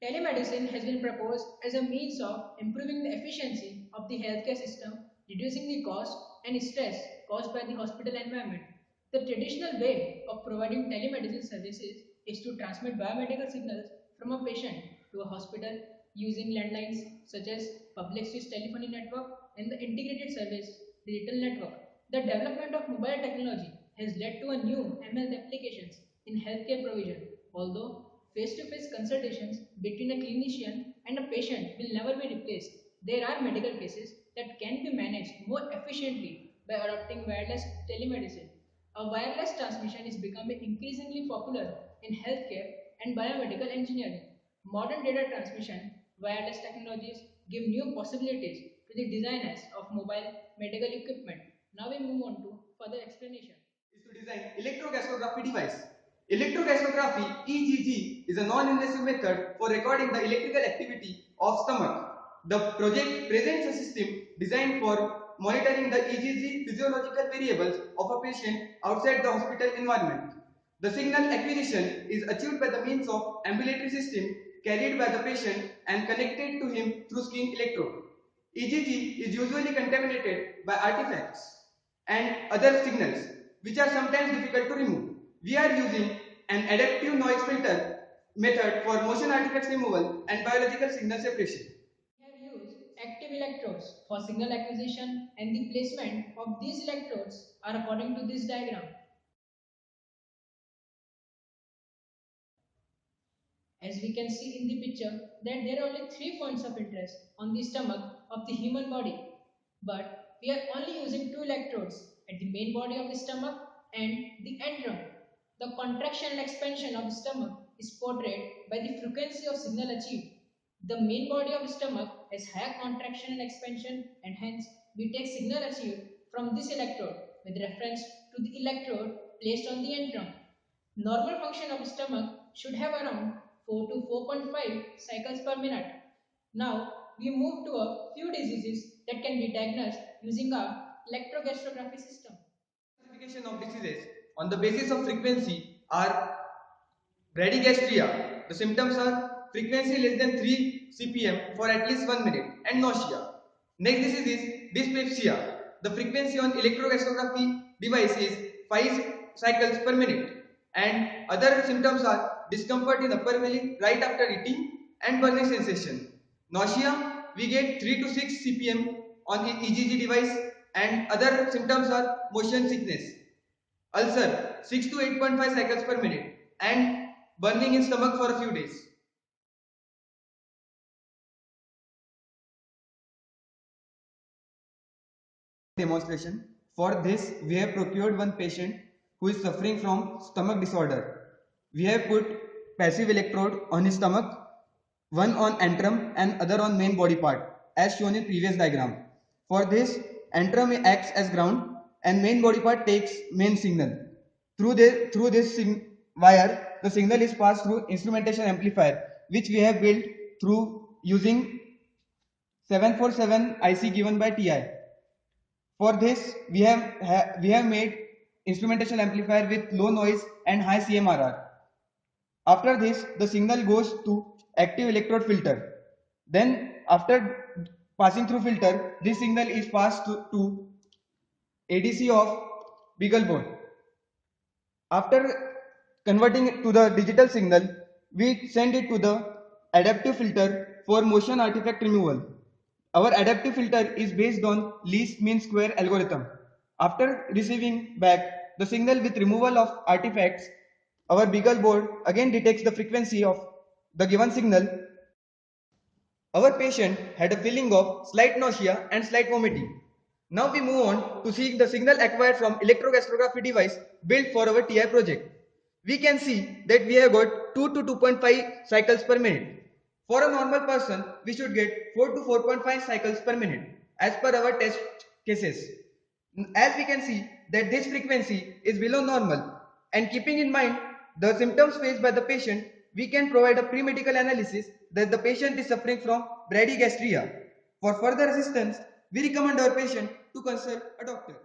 Telemedicine has been proposed as a means of improving the efficiency of the healthcare system, reducing the cost and stress caused by the hospital environment. The traditional way of providing telemedicine services is to transmit biomedical signals from a patient to a hospital using landlines such as public switch telephony network and the integrated service digital network. The development of mobile technology has led to a new ML applications in healthcare provision, although face-to-face consultations between a clinician and a patient will never be replaced. There are medical cases that can be managed more efficiently by adopting wireless telemedicine. A wireless transmission is becoming increasingly popular in healthcare and biomedical engineering. Modern data transmission wireless technologies give new possibilities to the designers of mobile medical equipment. Now we move on to further explanation. Is to design electrogastrography device. Electrogastrography (EGG) is a non-invasive method for recording the electrical activity of stomach. The project presents a system designed for monitoring the EGG physiological variables of a patient outside the hospital environment. The signal acquisition is achieved by the means of ambulatory system carried by the patient and connected to him through skin electrode. EGG is usually contaminated by artifacts and other signals which are sometimes difficult to remove. We are using an adaptive noise filter method for motion artifacts removal and biological signal separation. We have used active electrodes for signal acquisition and the placement of these electrodes are according to this diagram. As we can see in the picture that there are only 3 points of interest on the stomach of the human body, but we are only using 2 electrodes at the main body of the stomach and the antrum. The contraction and expansion of the stomach is portrayed by the frequency of signal achieved. The main body of the stomach has higher contraction and expansion, and hence we take signal achieved from this electrode with reference to the electrode placed on the antrum. Normal function of the stomach should have around 4 to 4.5 cycles per minute. Now we move to a few diseases that can be diagnosed using our electrogastrography system. Classification of diseases on the basis of frequency are bradygastria. The symptoms are frequency less than 3 cpm for at least 1 minute and nausea. Next disease is dyspepsia. The frequency on electrogastrography device is 5 cycles per minute. And other symptoms are discomfort in upper belly right after eating and burning sensation. Nausea, we get 3 to 6 cpm on the EGG device, and other symptoms are motion sickness. Ulcer, 6 to 8.5 cycles per minute, and burning in stomach for a few days. Demonstration. For this, we have procured one patient who is suffering from stomach disorder. We have put passive electrode on his stomach, one on antrum and other on main body part, as shown in previous diagram. For this, antrum acts as ground and main body part takes main signal. Through this wire, the signal is passed through instrumentation amplifier, which we have built through using 747 IC given by TI. For this, we have made instrumentation amplifier with low noise and high CMRR. After this, the signal goes to active electrode filter. Then, after passing through filter, this signal is passed to ADC of BeagleBone. After converting it to the digital signal, we send it to the adaptive filter for motion artifact removal. Our adaptive filter is based on least mean square algorithm. After receiving back the signal with removal of artifacts, our BeagleBoard again detects the frequency of the given signal. Our patient had a feeling of slight nausea and slight vomiting. Now we move on to seeing the signal acquired from electrogastrography device built for our TI project. We can see that we have got 2 to 2.5 cycles per minute. For a normal person, we should get 4 to 4.5 cycles per minute as per our test cases. As we can see that this frequency is below normal, and keeping in mind the symptoms faced by the patient, we can provide a pre-medical analysis that the patient is suffering from bradygastria. For further assistance, we recommend our patient to consult a doctor.